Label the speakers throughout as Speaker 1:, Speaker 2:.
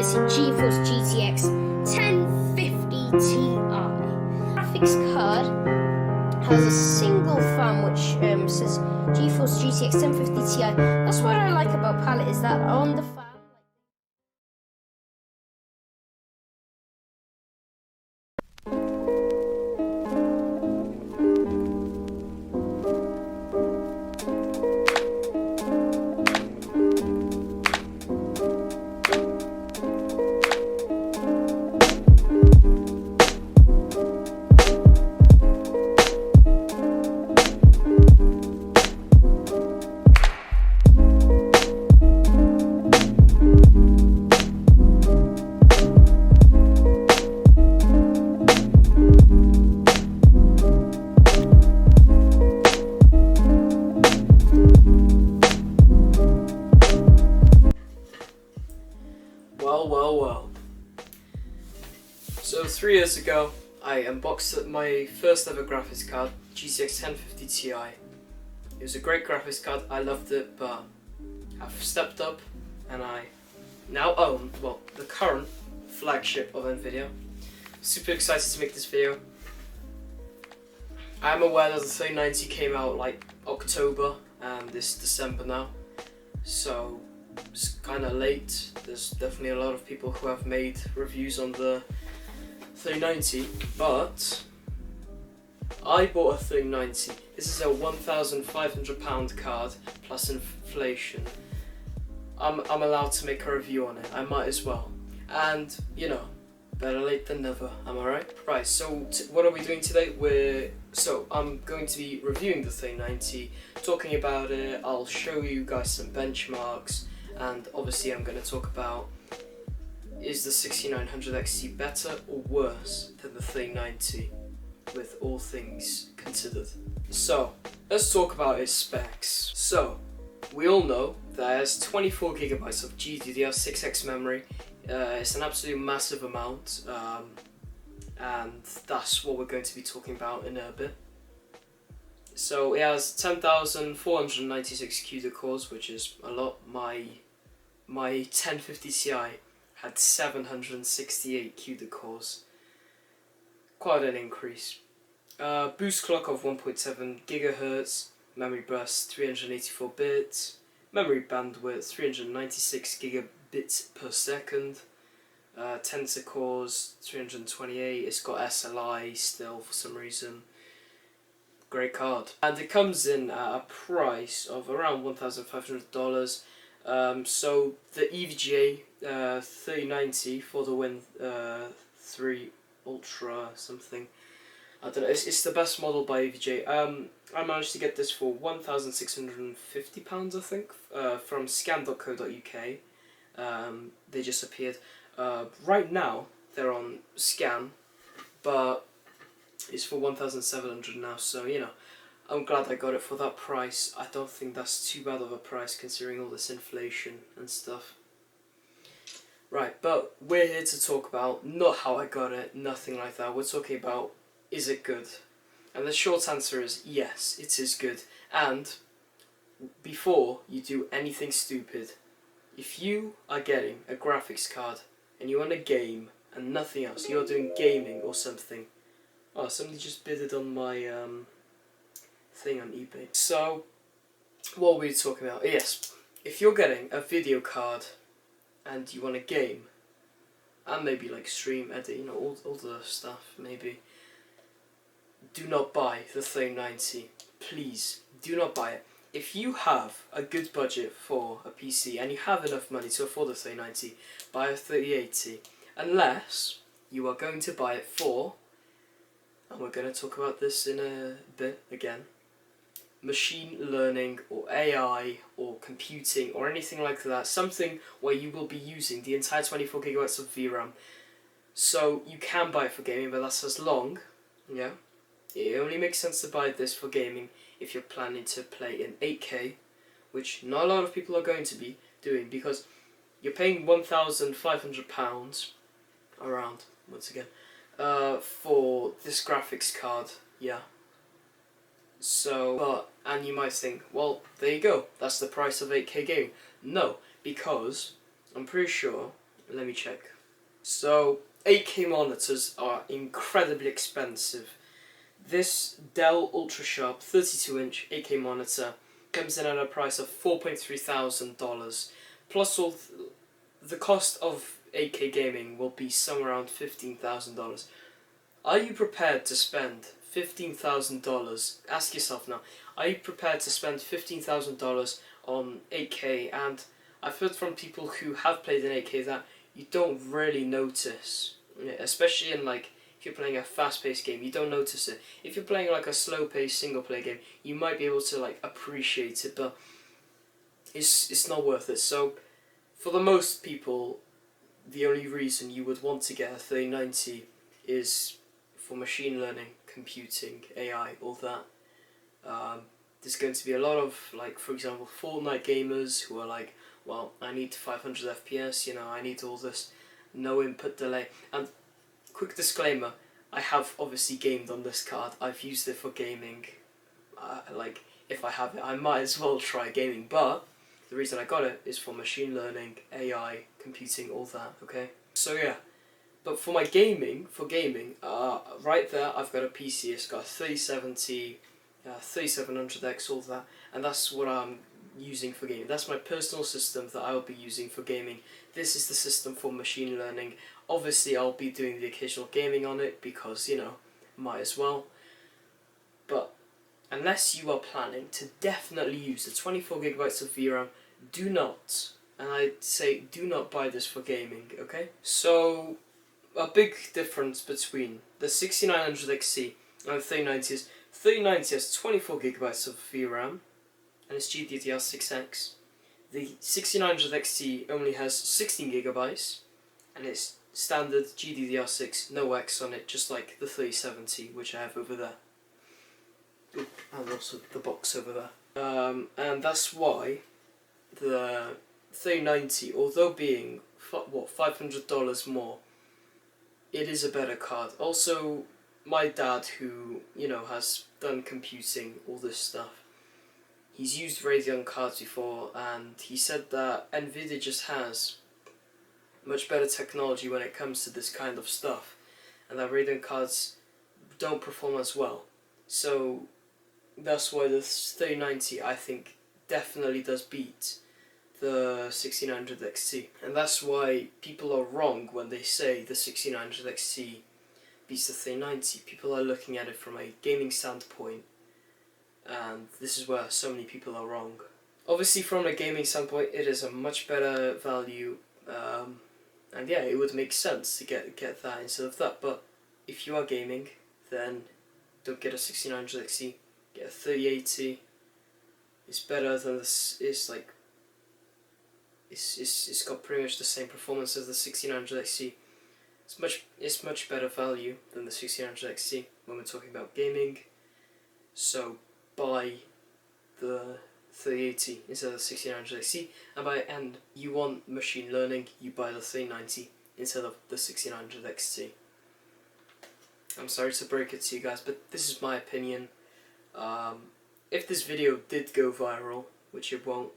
Speaker 1: this GeForce GTX 1050 Ti. Graphics card has a single fan which says GeForce GTX 1050 Ti. That's what I like about palette, is that on the fan.
Speaker 2: Well. So 3 years ago, I unboxed my first ever graphics card, GTX 1050 Ti. It was a great graphics card, I loved it, but I've stepped up and I now own, well, the current flagship of Nvidia. Super excited to make this video. I'm aware that the 3090 came out like October and it's December now, so it's kind of late. There's definitely a lot of people who have made reviews on the 3090, but I bought a 3090. This is a £1,500 card plus inflation. I'm allowed to make a review on it. I might as well. And you know, better late than never. Am I right? Right. So what are we doing today? I'm going to be reviewing the 3090, talking about it. I'll show you guys some benchmarks. And obviously I'm going to talk about, is the 6900 XT better or worse than the 3090 with all things considered. So let's talk about its specs. So we all know that it has 24 gigabytes of GDDR6X memory. It's an absolute massive amount, and that's what we're going to be talking about in a bit. So it has 10,496 CUDA cores, which is a lot. My 1050 Ti had 768 CUDA cores. Quite an increase. Boost clock of 1.7 GHz, memory burst 384 bits, memory bandwidth 396 gigabits per second, tensor cores 328. It's got SLI still for some reason. Great card. And it comes in at a price of around $1,500. So the EVGA 3090 for the Win 3 Ultra something, I don't know, it's the best model by EVGA. I managed to get this for £1,650 I think, from scan.co.uk. They just appeared. Right now they're on scan, but it's for 1,700 now, so you know, I'm glad I got it for that price. I don't think that's too bad of a price considering all this inflation and stuff. Right, but we're here to talk about not how I got it, nothing like that. We're talking about, is it good? And the short answer is yes, it is good. And before you do anything stupid, if you are getting a graphics card and you want a game and nothing else, you're doing gaming or something. Oh, somebody just bidded on my thing on eBay. So, what were we talking about? Yes, if you're getting a video card and you want a game, and maybe like stream, edit, you know, all the stuff, maybe, do not buy the 3090. Please, do not buy it. If you have a good budget for a PC and you have enough money to afford a 3090, buy a 3080. Unless you are going to buy it for, and we're going to talk about this in a bit again, machine learning or AI or computing or anything like that, something where you will be using the entire 24 gigabytes of VRAM. So you can buy it for gaming, but that's as long, yeah. It only makes sense to buy this for gaming if you're planning to play in 8K, which not a lot of people are going to be doing, because you're paying £1,500 around, once again, for this graphics card, yeah. So, and you might think, well, there you go, that's the price of 8K gaming. No, because I'm pretty sure Let me check. So 8K monitors are incredibly expensive. This Dell Ultrasharp 32-inch 8K monitor comes in at a price of $4,300, plus all the cost of 8K gaming will be somewhere around $15,000. Are you prepared to spend $15,000? Ask yourself now. Are you prepared to spend $15,000 on 8K? And I've heard from people who have played in 8K that you don't really notice, especially in like if you're playing a fast-paced game, you don't notice it. If you're playing like a slow-paced single-player game, you might be able to like appreciate it, but it's not worth it. So for the most people, the only reason you would want to get a 3090 is for machine learning, computing, AI, all that. There's going to be a lot of, like, for example, Fortnite gamers who are like, well, I need 500 FPS, you know, I need all this, no input delay. And quick disclaimer, I have obviously gamed on this card. I've used it for gaming. Like, if I have it, I might as well try gaming, but the reason I got it is for machine learning, AI, computing, all that, okay? So yeah, but for my gaming, right there, I've got a PC. It's got 3070, 3700X, all that, and that's what I'm using for gaming. That's my personal system that I will be using for gaming. This is the system for machine learning. Obviously, I'll be doing the occasional gaming on it because, you know, might as well. But unless you are planning to definitely use the 24GB of VRAM, do not, and I say do not buy this for gaming, okay? So a big difference between the 6900XC and the 3090 is 3090 has 24GB of VRAM and it's GDDR6X. The 6900XT only has 16GB and it's standard GDDR6, no X on it, just like the 3070, which I have over there. Ooh, and also the box over there. And that's why the 3090, although being $500 more, it is a better card. Also, my dad, who, you know, has done computing, all this stuff, he's used Radeon cards before, and he said that Nvidia just has much better technology when it comes to this kind of stuff, and that Radeon cards don't perform as well. So that's why the 3090, I think, definitely does beat the 6900 XT, and that's why people are wrong when they say the 6900 XT beats the 3090. People are looking at it from a gaming standpoint, and this is where so many people are wrong. Obviously, from a gaming standpoint, it is a much better value, and yeah, it would make sense to get that instead of that. But if you are gaming, then don't get a 6900 XT. Get a 3080. It's better than this. It's like it's got pretty much the same performance as the 1600 XT. It's much better value than the 1600 XT when we're talking about gaming. So buy the 3080 instead of the 1600 XT, and you want machine learning, you buy the 3090 instead of the 1600 XT. I'm sorry to break it to you guys, but this is my opinion. If this video did go viral, which it won't,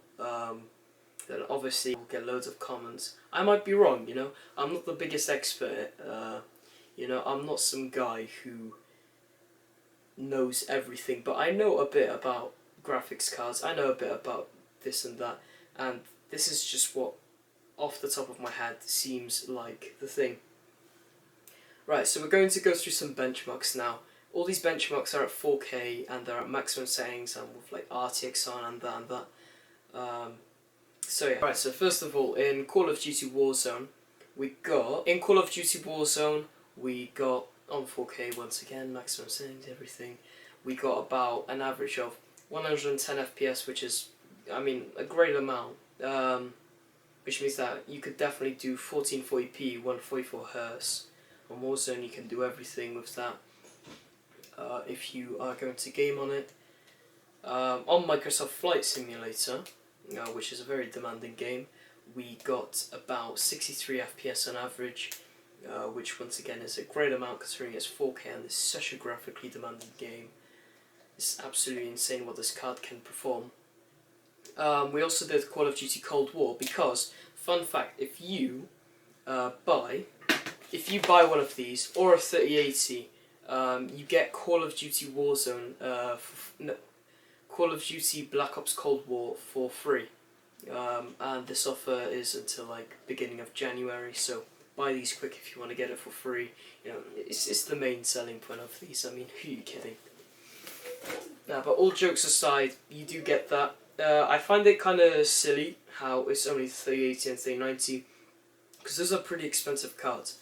Speaker 2: then obviously we'll get loads of comments. I might be wrong, you know. I'm not the biggest expert. You know, I'm not some guy who knows everything, but I know a bit about graphics cards. I know a bit about this and that, and this is just what, off the top of my head, seems like the thing. Right, so we're going to go through some benchmarks now. All these benchmarks are at 4K and they're at maximum settings and with like RTX on and that and that. So yeah. Right, so first of all, in Call of Duty Warzone, we got on 4K once again, maximum settings, everything. We got about an average of 110 FPS, which is, I mean, a great amount. Which means that you could definitely do 1440p, 144Hz. On Warzone, you can do everything with that. If you are going to game on it. On Microsoft Flight Simulator, which is a very demanding game, we got about 63 FPS on average, which once again is a great amount considering it's 4K and it's such a graphically demanding game. It's absolutely insane what this card can perform. We also did Call of Duty Cold War because, fun fact, if you if you buy one of these or a 3080, you get Call of Duty Warzone, Call of Duty Black Ops Cold War for free. And this offer is until like beginning of January, so buy these quick if you want to get it for free. You know, it's the main selling point of these. I mean, who are you kidding? But all jokes aside, you do get that. I find it kind of silly how it's only 3080 and 3090, because those are pretty expensive cards.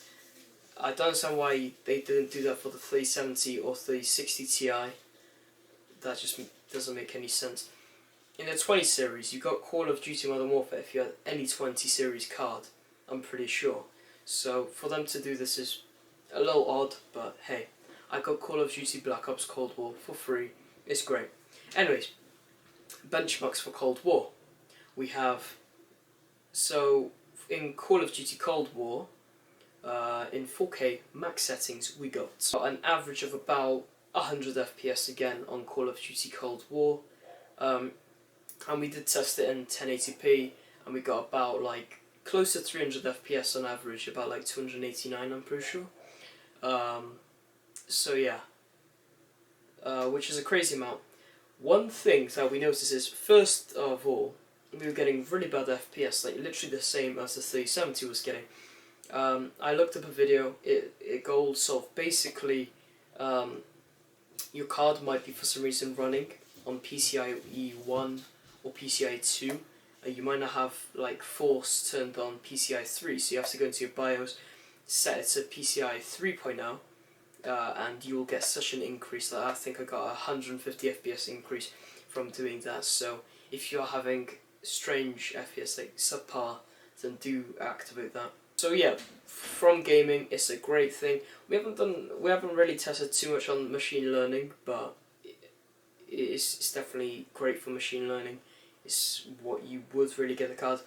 Speaker 2: I don't understand why they didn't do that for the 3070 or 3060 Ti. That just doesn't make any sense. In the 20 series, you got Call of Duty Modern Warfare if you had any 20 series card, I'm pretty sure. So for them to do this is a little odd, but hey, I got Call of Duty Black Ops Cold War for free. It's great. Anyways, benchmarks for Cold War. We have, so in Call of Duty Cold War, in 4K max settings, we got an average of about 100 FPS again on Call of Duty Cold War. And we did test it in 1080p, and we got about like close to 300 FPS on average, about like 289 I'm pretty sure. So yeah, which is a crazy amount. One thing that we noticed is, first of all, we were getting really bad FPS, like literally the same as the 3070 was getting. I looked up a video, it goes sort of basically, your card might be for some reason running on PCIe 1 or PCIe 2. You might not have like force turned on PCIe 3, so you have to go into your BIOS, set it to PCIe 3.0, and you will get such an increase. That I think I got a 150 FPS increase from doing that. So if you're having strange FPS like subpar, then do activate that. So yeah, from gaming, it's a great thing. We haven't really tested too much on machine learning, but it's definitely great for machine learning. It's what you would really get the card.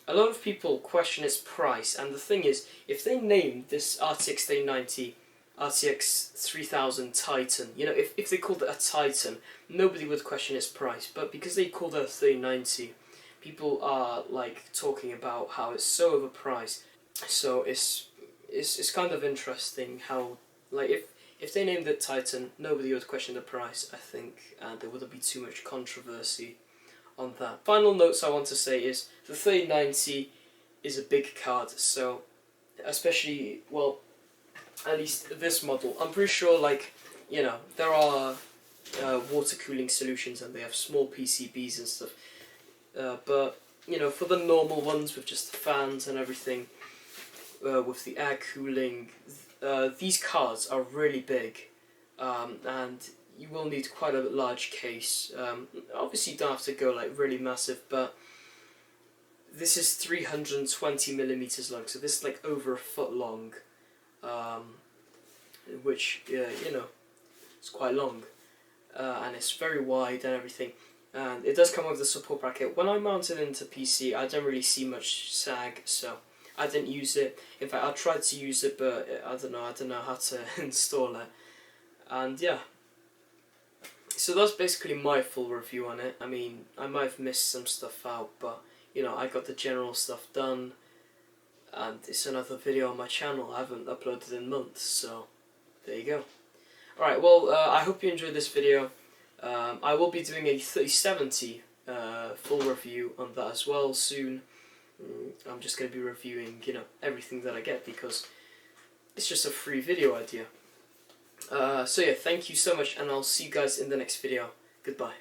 Speaker 2: A lot of people question its price, and the thing is, if they named this RTX 3090 RTX 3000 Titan, you know, if they called it a Titan, nobody would question its price. But because they called it a 3090, people are like talking about how it's so overpriced. So it's kind of interesting how, like, if they named it Titan, nobody would question the price, I think, and there wouldn't be too much controversy on that. Final notes I want to say is the 3090 is a big card, so especially, well, at least this model, I'm pretty sure, like, you know, there are water cooling solutions and they have small PCBs and stuff, but you know, for the normal ones with just the fans and everything, with the air cooling, these cards are really big, and you will need quite a large case. Obviously you don't have to go like really massive, but this is 320 millimeters long, so this is like over a foot long, which, you know, it's quite long, and it's very wide and everything. And it does come with the support bracket. When I mounted it into PC, I don't really see much sag, so I didn't use it. In fact, I tried to use it, but I don't know how to install it. And yeah, so that's basically my full review on it. I mean, I might have missed some stuff out, but you know, I got the general stuff done, and it's another video on my channel. I haven't uploaded in months, so there you go. Alright, well, I hope you enjoyed this video. I will be doing a 3070 full review on that as well soon. I'm just going to be reviewing, you know, everything that I get, because it's just a free video idea. So yeah, thank you so much, and I'll see you guys in the next video. Goodbye.